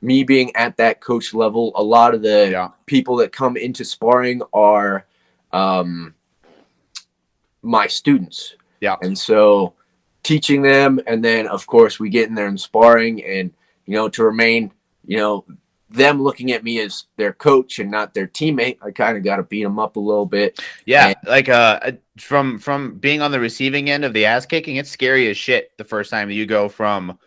me being at that coach level, a lot of the people that come into sparring are my students. Yeah. And so teaching them, and then of course we get in there and sparring, and to remain them looking at me as their coach and not their teammate, I kind of got to beat them up a little bit. Yeah, like from being on the receiving end of the ass kicking, it's scary as shit the first time you go from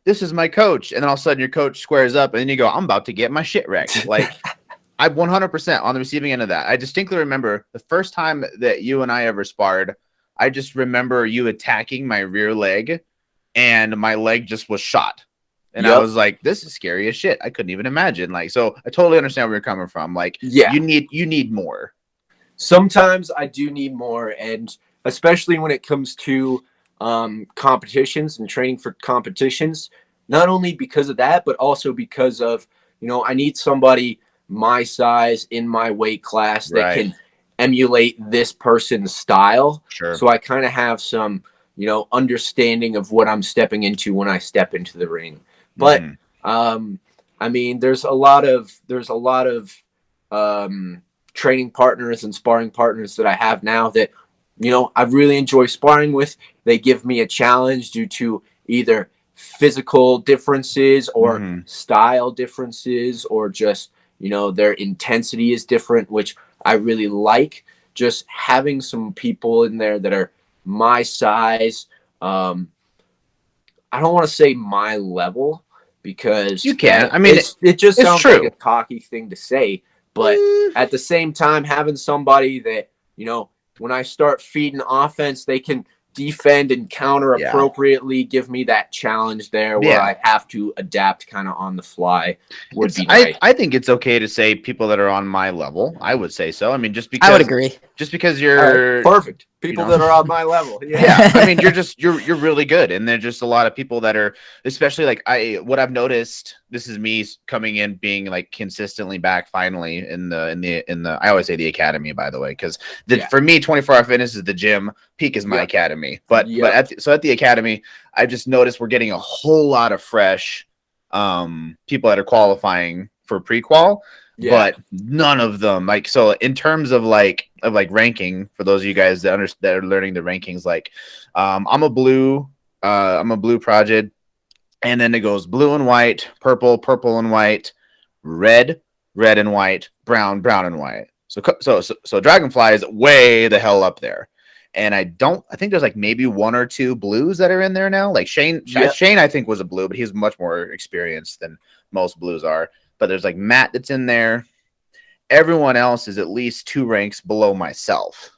this is my coach, and then all of a sudden your coach squares up, and then you go, I'm about to get my shit wrecked. Like, I'm 100% on the receiving end of that. I distinctly remember the first time that you and I ever sparred. I just remember you attacking my rear leg, and my leg just was shot. And I was like, this is scary as shit. I couldn't even imagine. Like, so I totally understand where you're coming from. Like, you need more. Sometimes I do need more, and especially when it comes to competitions and training for competitions, not only because of that, but also because of, I need somebody my size in my weight class that can emulate this person's style. Sure. So I kind of have some, understanding of what I'm stepping into when I step into the ring. But I mean, there's a lot of training partners and sparring partners that I have now that, I really enjoy sparring with. They give me a challenge due to either physical differences or style differences, or just, their intensity is different, which I really like. Just having some people in there that are my size. I don't want to say my level, because you can. I mean, it just sounds true. like a cocky thing to say. But at the same time, having somebody that, when I start feeding offense, they can defend and counter appropriately, give me that challenge there where I have to adapt kind of on the fly would be nice. I think it's okay to say people that are on my level. I would say so. I mean, just because I would agree. Just because you're perfect. People that are on my level. Yeah. I mean, you're really good. And there's just a lot of people that are, especially like what I've noticed, this is me coming in, being like consistently back finally in the, I always say the academy, by the way, because for me, 24-hour fitness is the gym, Peak is my academy. But at the academy, I've just noticed we're getting a whole lot of fresh people that are qualifying for pre-qual. But none of them, like, so in terms of like ranking, for those of you guys that are learning the rankings, like I'm a blue project, and then it goes blue and white, purple and white, red and white, brown and white. So Dragonfly is way the hell up there. And I think there's like maybe one or two blues that are in there now. Like Shane I think was a blue, but he's much more experienced than most blues are. But there's like Matt that's in there. Everyone else is at least 2 ranks below myself.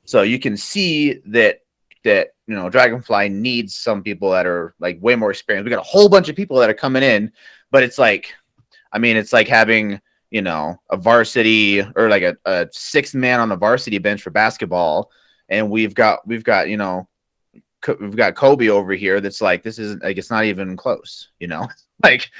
So you can see that Dragonfly needs some people that are like way more experienced. We got a whole bunch of people that are coming in, but it's like, I mean, it's like having, a varsity or like a 6th man on the varsity bench for basketball. And we've got Kobe over here. That's like, this isn't like, it's not even close, Like,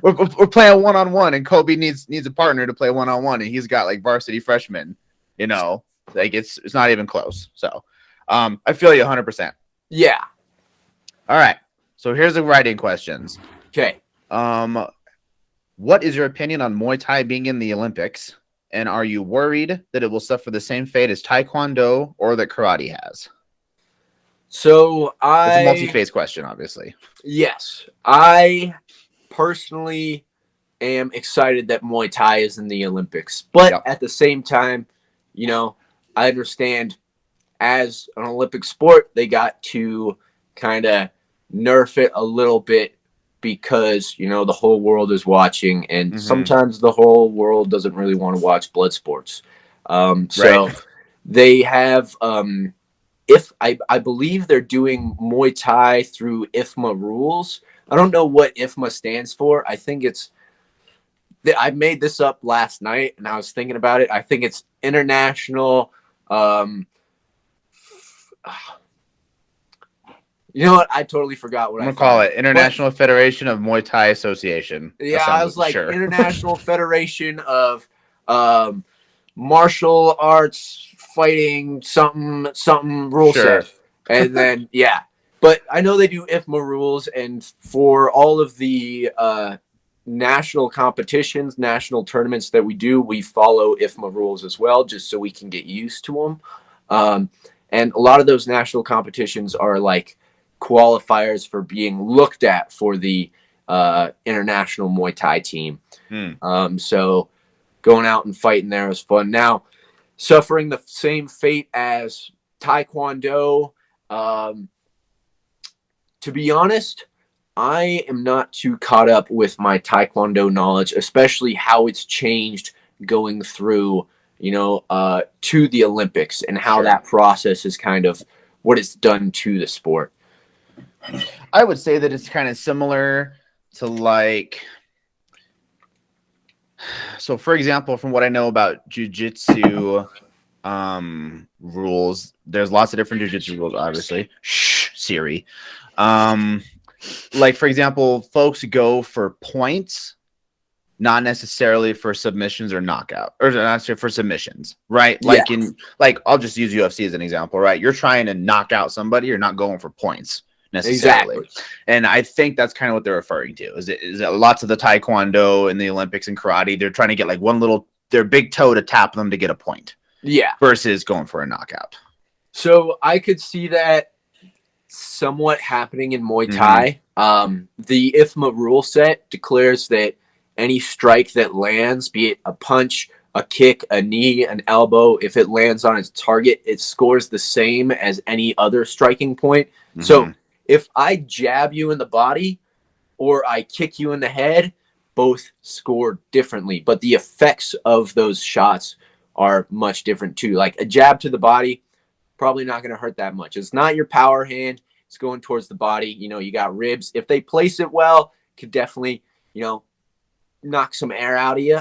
we're playing one-on-one, and Kobe needs a partner to play one-on-one, and he's got like varsity freshmen, like it's not even close. So, I feel you 100%. Yeah. All right. So here's the writing questions. Okay. What is your opinion on Muay Thai being in the Olympics, and are you worried that it will suffer the same fate as Taekwondo or that karate has? So it's a multi-phase question, obviously. Yes, I personally am excited that Muay Thai is in the Olympics, but at the same time, I understand as an Olympic sport, they got to kind of nerf it a little bit because, the whole world is watching, and sometimes the whole world doesn't really want to watch blood sports. So they have, I believe they're doing Muay Thai through IFMA rules. I don't know what IFMA stands for. I think I made this up last night and I was thinking about it. I think it's International. You know what? I totally forgot what I'm going to call it. International Federation of Muay Thai Association. Yeah, I was like, International Federation of Martial Arts Fighting something rule set. And then, but I know they do IFMA rules, and for all of the national competitions, national tournaments that we do, we follow IFMA rules as well, just so we can get used to them. And a lot of those national competitions are like qualifiers for being looked at for the international Muay Thai team. So going out and fighting there was fun. Now, suffering the same fate as Taekwondo, to be honest, I am not too caught up with my Taekwondo knowledge, especially how it's changed going through, to the Olympics, and how that process is kind of what it's done to the sport. I would say that it's kind of similar to like, so for example, from what I know about jiu-jitsu rules, there's lots of different jiu-jitsu rules, obviously. Shh, Siri. Like, for example, folks go for points, not necessarily for submissions or knockout, or not necessarily for submissions, right? Like I'll just use UFC as an example, right? You're trying to knock out somebody, you're not going for points necessarily. Exactly. And I think that's kind of what they're referring to. Is that lots of the Taekwondo and the Olympics and karate, they're trying to get like their big toe to tap them to get a point. Yeah. Versus going for a knockout. So I could see that somewhat happening in Muay Thai. The IFMA rule set declares that any strike that lands, be it a punch, a kick, a knee, an elbow, if it lands on its target, it scores the same as any other striking point. So if I jab you in the body or I kick you in the head, both score differently, but the effects of those shots are much different too. Like a jab to the body, probably not going to hurt that much. It's not your power hand. It's going towards the body. You got ribs. If they place it well, could definitely, knock some air out of you.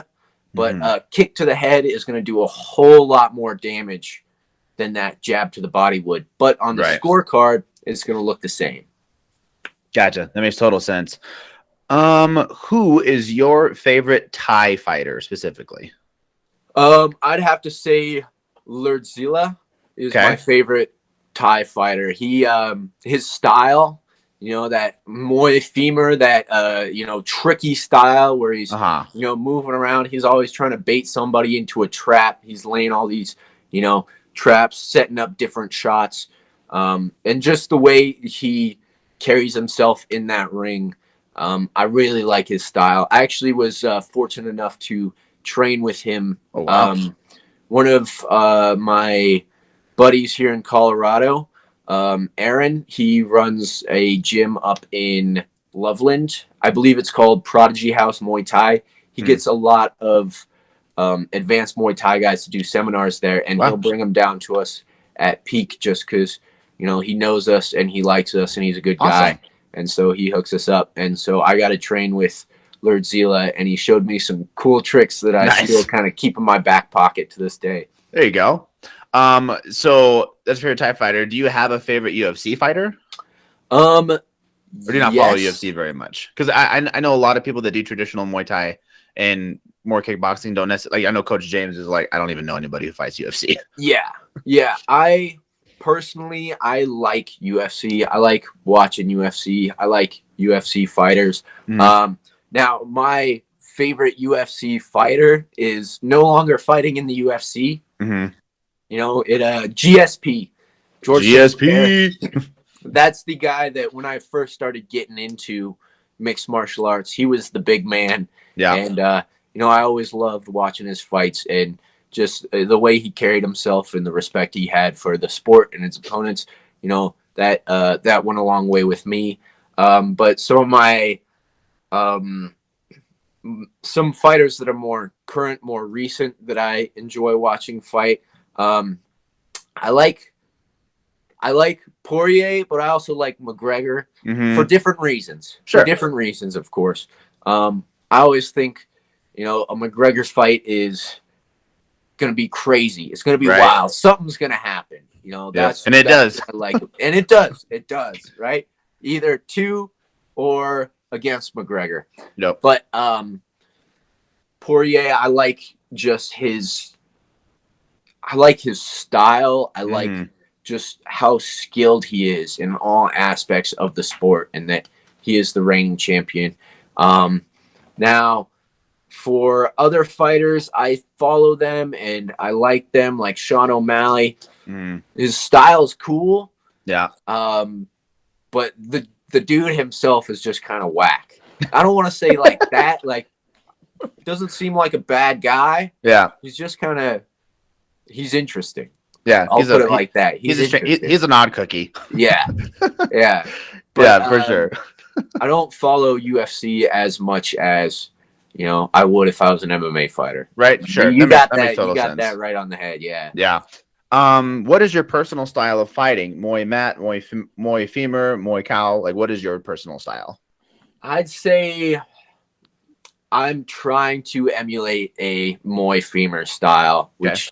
But a kick to the head is going to do a whole lot more damage than that jab to the body would. But on the scorecard, it's going to look the same. Gotcha. That makes total sense. Who is your favorite Thai fighter specifically? I'd have to say Lurdzilla is my favorite Thai fighter. He his style, that Muay femur, that tricky style where he's moving around. He's always trying to bait somebody into a trap. He's laying all these traps, setting up different shots, and just the way he carries himself in that ring. I really like his style. I actually was fortunate enough to train with him. Oh, wow. One of my buddies here in Colorado, Aaron, he runs a gym up in Loveland. I believe it's called Prodigy House Muay Thai. He gets a lot of advanced Muay Thai guys to do seminars there, and he'll bring them down to us at Peak just because, he knows us and he likes us and he's a good guy. And so he hooks us up. And so I got to train with Lurdzilla, and he showed me some cool tricks that I still kind of keep in my back pocket to this day. There you go. So that's for your Thai fighter. Do you have a favorite UFC fighter? Or do you not follow UFC very much? Because I know a lot of people that do traditional Muay Thai and more kickboxing don't necessarily. Like, I know Coach James is like, I don't even know anybody who fights UFC. Yeah. I like UFC. I like watching UFC. I like UFC fighters. Now, my favorite UFC fighter is no longer fighting in the UFC. GSP. George GSP. That's the guy that when I first started getting into mixed martial arts, he was the big man. Yeah. And, I always loved watching his fights and just the way he carried himself and the respect he had for the sport and its opponents. That went a long way with me. But some of my some fighters that are more current, more recent that I enjoy watching fight. I like Poirier, but I also like McGregor for different reasons. For different reasons, of course. I always think, a McGregor's fight is going to be crazy. It's going to be wild. Something's going to happen. Does. I like it. And it does. It does. Right. Either to or against McGregor. Yep. But Poirier, I like just his style. I like just how skilled he is in all aspects of the sport, and that he is the reigning champion. Now, for other fighters, I follow them and I like them, like Sean O'Malley. His style's cool. Yeah. But the dude himself is just kind of whack. I don't want to say like that. Like, doesn't seem like a bad guy. Yeah. He's just kind of, he's interesting. Yeah. I'll put it like that. He's an odd cookie. Yeah. Yeah. But, for sure. I don't follow UFC as much as, I would if I was an MMA fighter. Right. Sure. You got that right on the head. Yeah. Yeah. What is your personal style of fighting? Muay mat, Muay femur, Muay cow? Like, what is your personal style? I'd say I'm trying to emulate a Muay femur style, which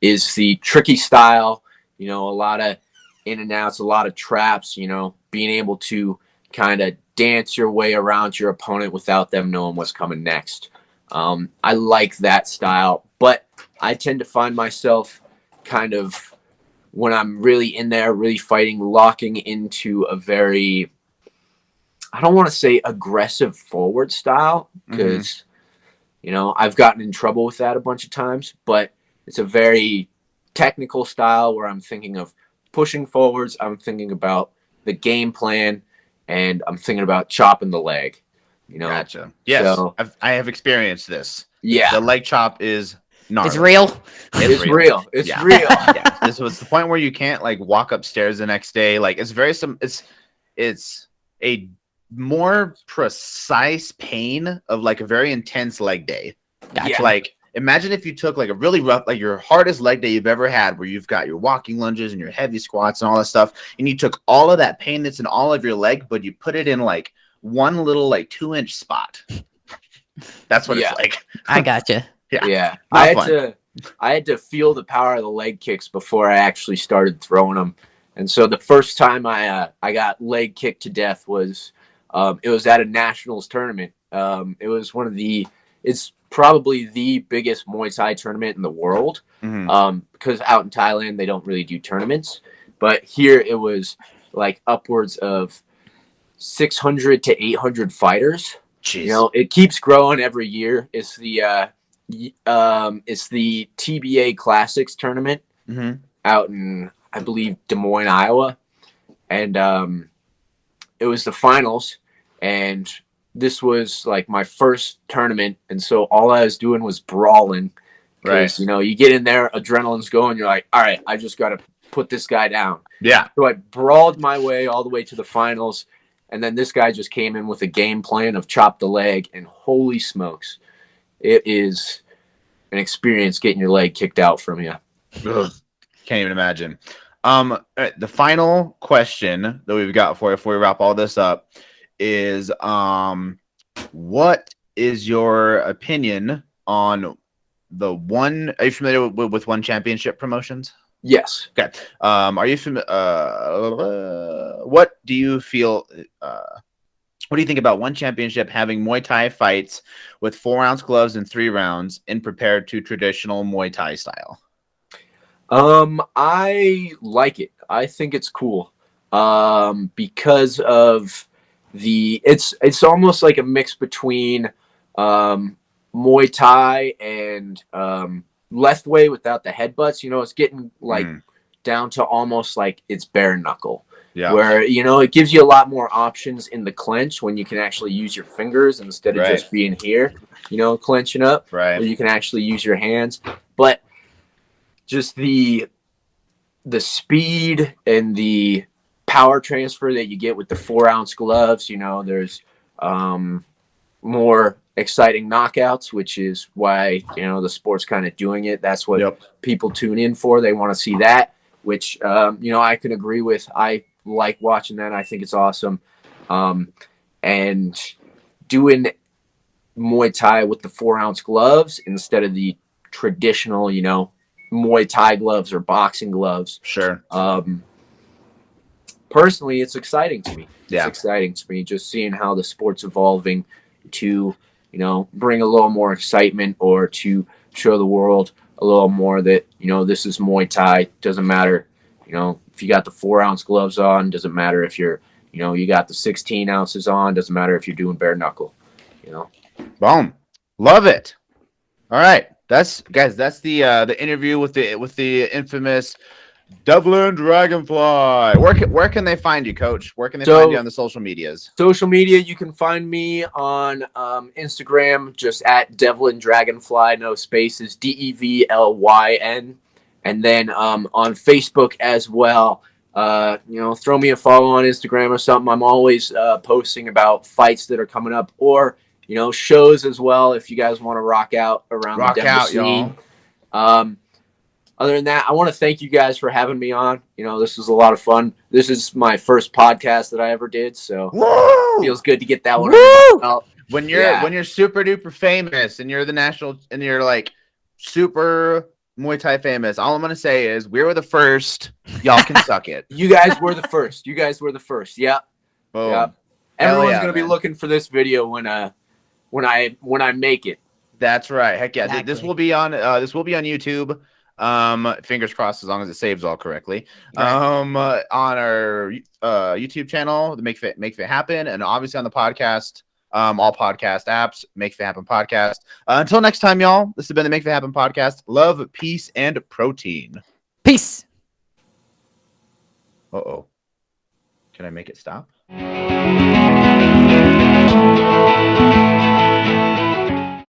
is the tricky style. A lot of in and outs, a lot of traps. Being able to kind of dance your way around your opponent without them knowing what's coming next. I like that style, but I tend to find myself kind of, when I'm really in there, really fighting, locking into a very, I don't want to say aggressive forward style, because, I've gotten in trouble with that a bunch of times, but it's a very technical style where I'm thinking of pushing forwards. I'm thinking about the game plan, and I'm thinking about chopping the leg. Gotcha. Yes, so, I have experienced this. Yeah, the leg chop is gnarly. It's real. It's real. It's real. Yeah. This was the point where you can't like walk upstairs the next day. Like it's a more precise pain of like a very intense leg day. Gotcha. Like imagine if you took like a really rough, like your hardest leg day you've ever had, where you've got your walking lunges and your heavy squats and all that stuff, and you took all of that pain that's in all of your leg, but you put it in like one little like 2-inch spot. That's what it's like. I gotcha. Yeah. I I had to feel the power of the leg kicks before I actually started throwing them. And so the first time I got leg kicked to death was it was at a nationals tournament. It was it's probably the biggest Muay Thai tournament in the world. Because out in Thailand they don't really do tournaments, but here it was like upwards of 600 to 800 fighters. Jeez. You know, it keeps growing every year. It's the TBA Classics tournament out in, I believe, Des Moines, Iowa, and it was the finals, and this was like my first tournament, and so all I was doing was brawling. Right. You know, you get in there, adrenaline's going, you're like, all right, I just got to put this guy down. Yeah. So I brawled my way all the way to the finals, and then this guy just came in with a game plan of chop the leg, and holy smokes, it is an experience getting your leg kicked out from you. Ugh, can't even imagine. The final question that we've got for you before we wrap all this up is, what is your opinion on the one? Are you familiar with One Championship Promotions? Yes. Okay. Are you familiar? What do you feel? What do you think about One Championship having Muay Thai fights with 4-ounce gloves and 3 rounds and compared to traditional Muay Thai style? I like it. I think it's cool. Because of it's almost like a mix between Muay Thai and Lethwei without the headbutts. You know, it's getting like down to almost like it's bare knuckle. Yeah. Where, you know, it gives you a lot more options in the clinch when you can actually use your fingers instead of just being here, you know, clenching up. Right. Where you can actually use your hands. But just the speed and the power transfer that you get with the 4-ounce gloves, you know, there's more exciting knockouts, which is why, you know, the sport's kind of doing it. That's what people tune in for. They want to see that, which, you know, I can agree with. I like watching that. I think it's awesome. And doing Muay Thai with the 4-ounce gloves instead of the traditional, you know, Muay Thai gloves or boxing gloves. Sure. Personally, it's exciting to me. Yeah. It's exciting to me just seeing how the sport's evolving to, you know, bring a little more excitement or to show the world a little more that, you know, this is Muay Thai. Doesn't matter, you know, if you got the 4-ounce gloves on. Doesn't matter if you're, you know, you got the 16 ounces on. Doesn't matter if you're doing bare knuckle, you know. Boom. Love it. All right. That's the interview with the infamous Devlin Dragonfly. Where can they find you, Coach? Where can they find you on the social medias? Social media, you can find me on Instagram, just at Devlin Dragonfly, no spaces, DEVLYN, and then on Facebook as well. You know, throw me a follow on Instagram or something. I'm always posting about fights that are coming up, or, you know, shows as well if you guys want to rock out around the Denver scene. Other than that, I want to thank you guys for having me on. You know, this was a lot of fun. This is my first podcast that I ever did, so it feels good to get that one out. When you're super duper famous and you're the national and you're like super Muay Thai famous, all I'm gonna say is we were the first. Y'all can suck it. You guys were the first. You guys were the first. Yeah. Boom. Yeah. Everyone's gonna be looking for this video when I make it. That's right. Heck yeah. Exactly. This will be on YouTube. Fingers crossed as long as it saves all correctly. Right. On our YouTube channel, the Make Fit Happen, and obviously on the podcast, all podcast apps, Make Fit Happen podcast. Until next time, y'all. This has been the Make Fit Happen podcast. Love, peace, and protein. Peace. Uh-oh. Can I make it stop?